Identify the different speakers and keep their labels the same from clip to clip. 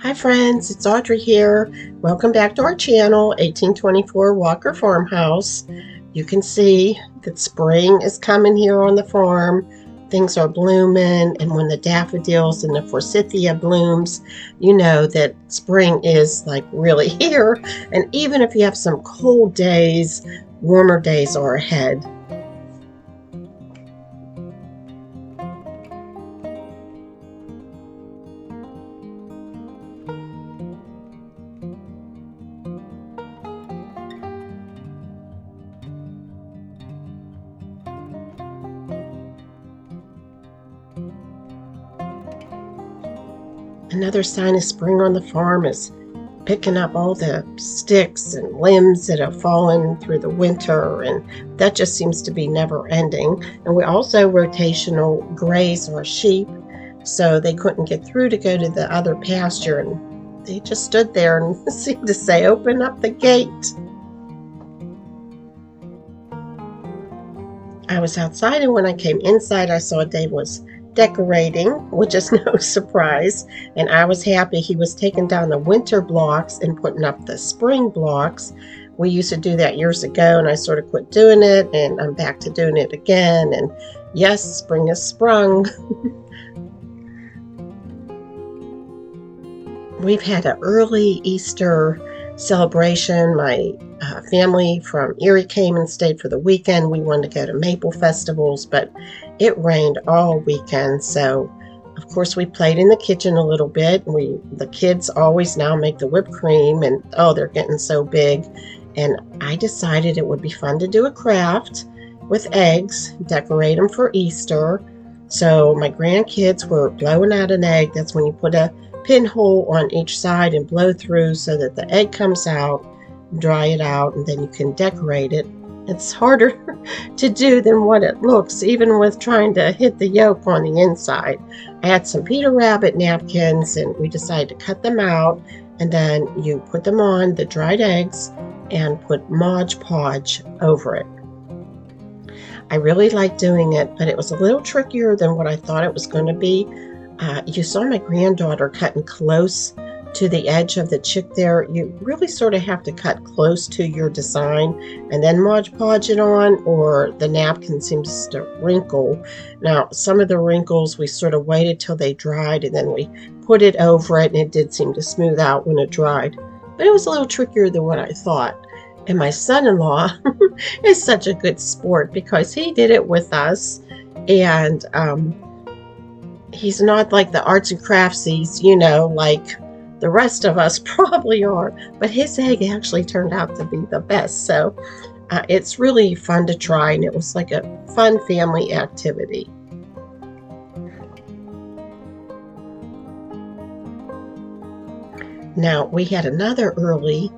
Speaker 1: Hi friends, it's Audrey here. Welcome back to our channel, 1824 Walker Farmhouse. You can see that spring is coming here on the farm. Things are blooming, and when the daffodils and the forsythia blooms, you know that spring is like really here. And even if you have some cold days, warmer days are ahead. Another sign of spring on the farm is picking up all the sticks and limbs that have fallen through the winter, and that just seems to be never ending. And we also rotational graze our sheep, so they couldn't get through to go to the other pasture, and they just stood there and seemed to say, "Open up the gate." I was outside, and when I came inside, I saw Dave was decorating, which is no surprise. And I was happy he was taking down the winter blocks and putting up the spring blocks. We used to do that years ago, and I sort of quit doing it, and I'm back to doing it again. And yes, spring has sprung. We've had an early Easter celebration. My family from Erie came and stayed for the weekend. We wanted to go to maple festivals, but it rained all weekend. So, of course, we played in the kitchen a little bit. The kids always now make the whipped cream, and oh, they're getting so big. And I decided it would be fun to do a craft with eggs, decorate them for Easter. So my grandkids were blowing out an egg. That's when you put a pinhole on each side and blow through so that the egg comes out, dry it out, and then you can decorate it. It's harder to do than what it looks, even with trying to hit the yolk on the inside. I had some Peter Rabbit napkins, and we decided to cut them out, and then you put them on the dried eggs and put Mod Podge over it. I really liked doing it, but it was a little trickier than what I thought it was going to be. You saw my granddaughter cutting close to the edge of the chick there. You really sort of have to cut close to your design and then Mod Podge it on, or the napkin seems to wrinkle. Now, some of the wrinkles we sort of waited till they dried, and then we put it over it, and it did seem to smooth out when it dried. But it was a little trickier than what I thought. And my son-in-law is such a good sport because he did it with us, and he's not like the arts and craftsies, like the rest of us probably are, but his egg actually turned out to be the best. So it's really fun to try, and it was like a fun family activity. Now, we had another early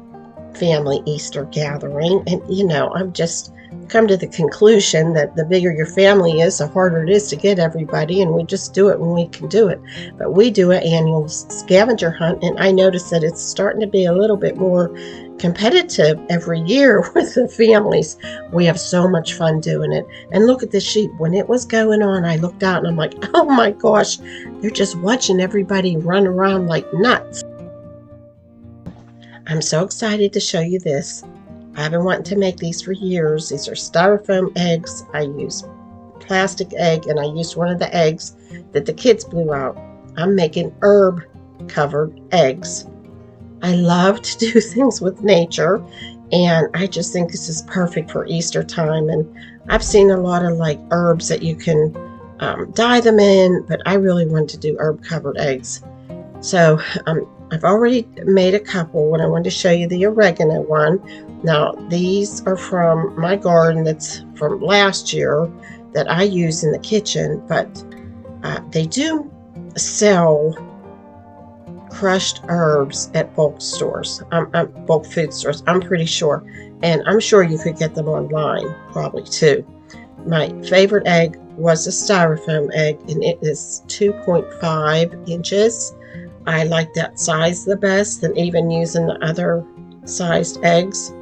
Speaker 1: family Easter gathering, and I've just come to the conclusion that the bigger your family is, the harder it is to get everybody, and we just do it when we can do it. But we do an annual scavenger hunt, and I notice that it's starting to be a little bit more competitive every year with the families. We have so much fun doing it. And look at the sheep. When it was going on, I looked out and I'm like, oh my gosh, they're just watching everybody run around like nuts. I'm so excited to show you this. I've been wanting to make these for years. These are styrofoam eggs. I use plastic egg, and I used one of the eggs that the kids blew out. I'm making herb covered eggs. I love to do things with nature, and I just think this is perfect for Easter time. And I've seen a lot of like herbs that you can dye them in, but I really wanted to do herb covered eggs. So I've already made a couple, and I wanted to show you the oregano one. Now, these are from my garden that's from last year that I use in the kitchen, but they do sell crushed herbs at bulk stores, bulk food stores, I'm pretty sure. And I'm sure you could get them online, probably too. My favorite egg was a styrofoam egg, and it is 2.5 inches. I like that size the best than even using the other sized eggs.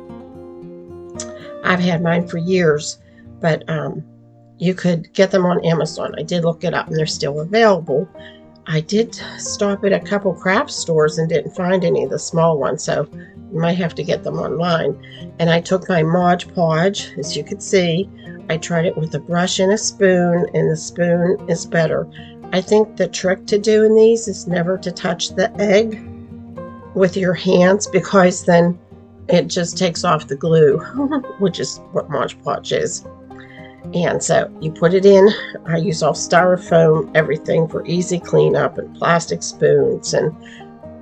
Speaker 1: I've had mine for years, but you could get them on Amazon. I did look it up, and they're still available. I did stop at a couple craft stores and didn't find any of the small ones, so you might have to get them online. And I took my Mod Podge, as you can see. I tried it with a brush and a spoon, and the spoon is better. I think the trick to doing these is never to touch the egg with your hands, because then it just takes off the glue, which is what Mod Podge is. And so you put it in. I use all styrofoam, everything for easy cleanup, and plastic spoons. And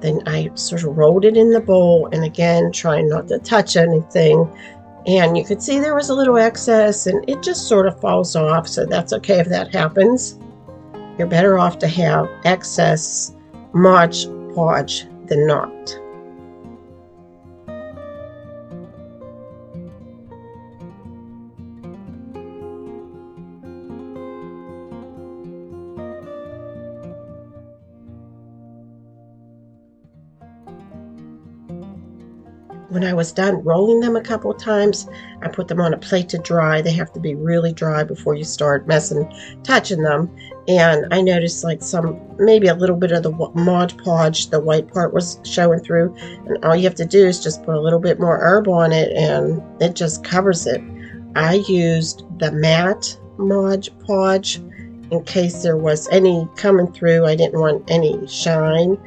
Speaker 1: then I sort of rolled it in the bowl, and again, trying not to touch anything. And you could see there was a little excess, and it just sort of falls off. So that's okay if that happens. You're better off to have excess Mod Podge than not. When I was done rolling them a couple of times, I put them on a plate to dry. They have to be really dry before you start touching them. And I noticed like maybe a little bit of the Mod Podge, the white part was showing through. And all you have to do is just put a little bit more herb on it, and it just covers it. I used the matte Mod Podge in case there was any coming through. I didn't want any shine.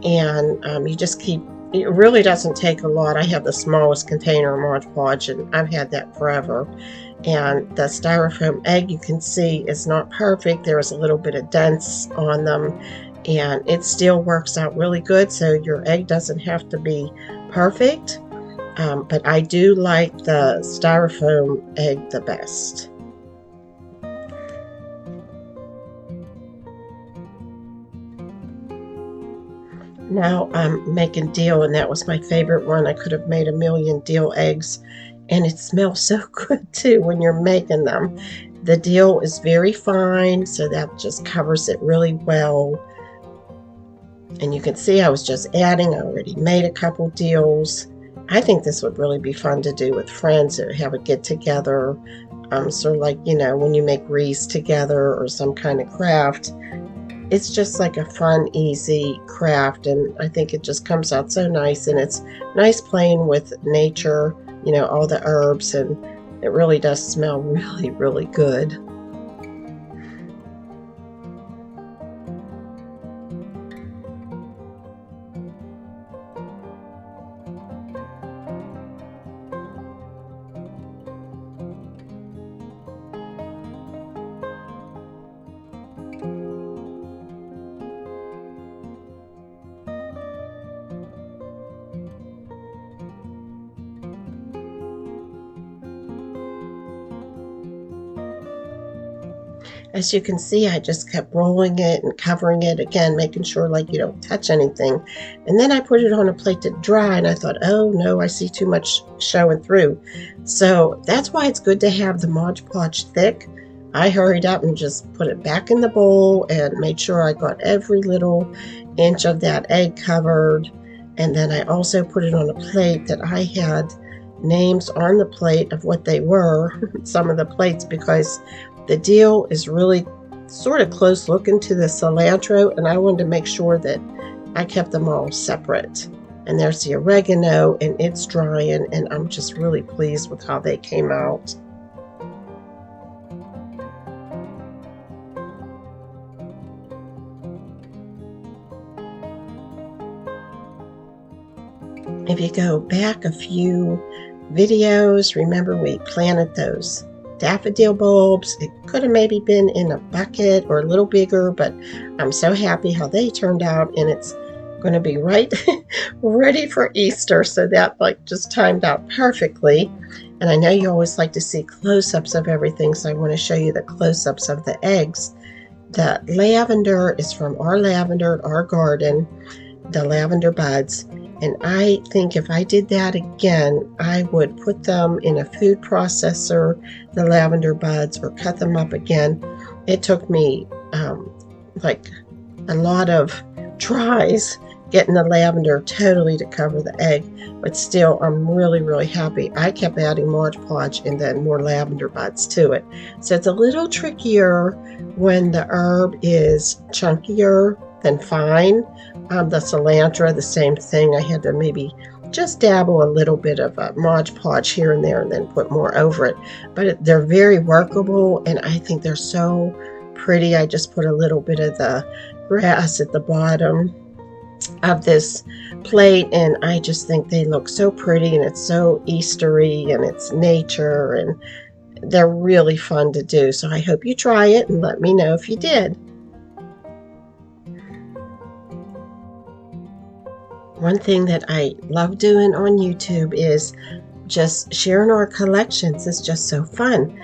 Speaker 1: And you just keep. It really doesn't take a lot. I have the smallest container of Mod Podge, and I've had that forever. And the styrofoam egg, you can see, is not perfect. There is a little bit of dents on them, and it still works out really good. So your egg doesn't have to be perfect. But I do like the styrofoam egg the best. Now I'm making dill, and that was my favorite one. I could have made a million dill eggs, and it smells so good too when you're making them. The dill is very fine, so that just covers it really well. And you can see I was just adding. I already made a couple dills. I think this would really be fun to do with friends or have a get together. Sort of like, when you make wreaths together or some kind of craft. It's just like a fun, easy craft, and I think it just comes out so nice, and it's nice playing with nature, all the herbs, and it really does smell really, really good. As you can see, I just kept rolling it and covering it again, making sure like you don't touch anything. And then I put it on a plate to dry, and I thought, oh no, I see too much showing through. So that's why it's good to have the Mod Podge thick. I hurried up and just put it back in the bowl and made sure I got every little inch of that egg covered. And then I also put it on a plate that I had names on the plate of what they were, some of the plates, because the dill is really sort of close looking to the cilantro, and I wanted to make sure that I kept them all separate. And there's the oregano, and it's drying, and I'm just really pleased with how they came out. If you go back a few videos, remember we planted those daffodil bulbs. It could have maybe been in a bucket or a little bigger, but I'm so happy how they turned out, and it's going to be right ready for Easter, so that just timed out perfectly. And I know you always like to see close-ups of everything, so I want to show you the close-ups of the eggs. The lavender is from our lavender at our garden, the lavender buds. And I think if I did that again, I would put them in a food processor, the lavender buds, or cut them up again. It took me like a lot of tries getting the lavender totally to cover the egg, but still I'm really, really happy. I kept adding Mod Podge and then more lavender buds to it. So it's a little trickier when the herb is chunkier than fine. The cilantro, the same thing. I had to maybe just dabble a little bit of a Mod Podge here and there and then put more over it. But they're very workable, and I think they're so pretty. I just put a little bit of the grass at the bottom of this plate, and I just think they look so pretty, and it's so Eastery, and it's nature, and they're really fun to do. So I hope you try it and let me know if you did. One thing that I love doing on YouTube is just sharing our collections. It's just so fun.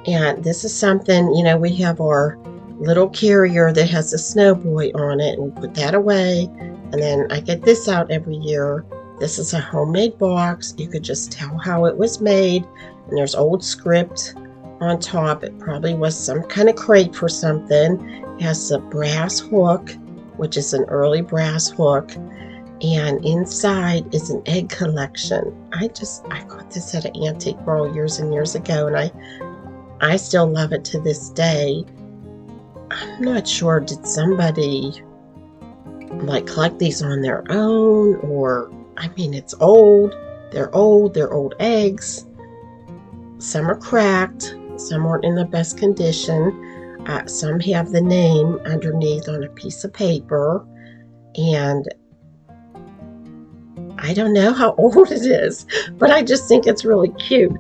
Speaker 1: And this is something, we have our little carrier that has a snow boy on it, and we put that away. And then I get this out every year. This is a homemade box. You could just tell how it was made. And there's old script on top. It probably was some kind of crate for something. It has a brass hook, which is an early brass hook. And inside is an egg collection. I got this at an antique mall years and years ago, and I still love it to this day. I'm not sure, did somebody collect these on their own, or it's old. They're old eggs. Some are cracked, some aren't in the best condition. Some have the name underneath on a piece of paper, and I don't know how old it is, but I just think it's really cute.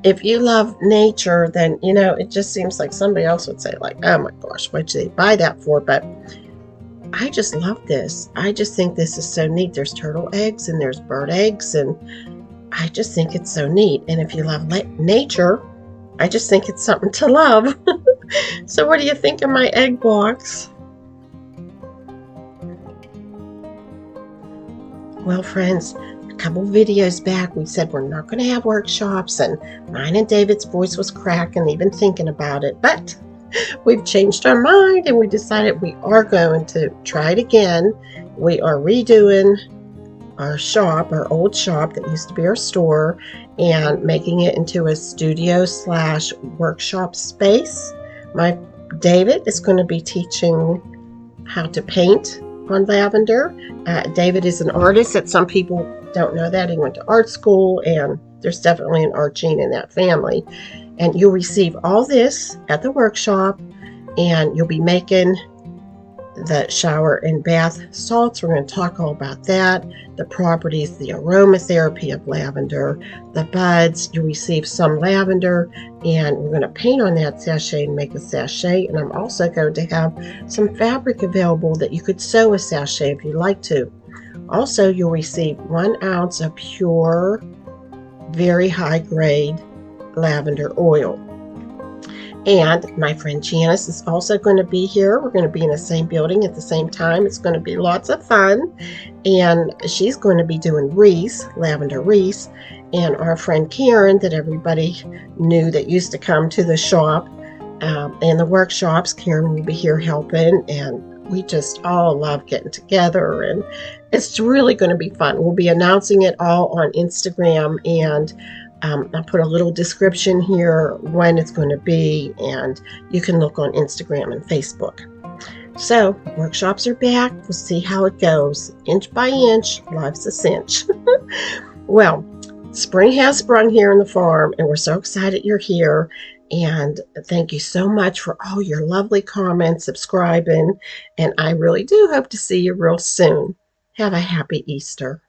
Speaker 1: If you love nature, then, it just seems like somebody else would say, oh my gosh, what'd they buy that for? But I just love this. I just think this is so neat. There's turtle eggs and there's bird eggs, and I just think it's so neat. And if you love nature, I just think it's something to love. So what do you think of my egg box? Well, friends, a couple videos back, we said we're not going to have workshops, and mine and David's voice was cracking even thinking about it. But we've changed our mind, and we decided we are going to try it again. We are redoing our shop, our old shop that used to be our store, and making it into a studio/workshop space. David is going to be teaching how to paint on lavender. David is an artist. That some people don't know that. He went to art school, and there's definitely an art gene in that family. And you'll receive all this at the workshop, and you'll be making the shower and bath salts. We're going to talk all about that, the properties, the aromatherapy of lavender, the buds. You'll receive some lavender, and we're going to paint on that sachet and make a sachet. And I'm also going to have some fabric available that you could sew a sachet if you'd like to. Also, you'll receive 1 ounce of pure, very high grade lavender oil. And my friend Janice is also going to be here. We're going to be in the same building at the same time. It's going to be lots of fun. And she's going to be doing wreaths, lavender wreaths. And our friend Karen, that everybody knew that used to come to the shop and the workshops, Karen will be here helping. And we just all love getting together. And it's really going to be fun. We'll be announcing it all on Instagram, and I'll put a little description here when it's going to be, and you can look on Instagram and Facebook. So workshops are back. We'll see how it goes. Inch by inch, life's a cinch. Well, spring has sprung here in the farm, and we're so excited you're here. And thank you so much for all your lovely comments, subscribing, and I really do hope to see you real soon. Have a happy Easter.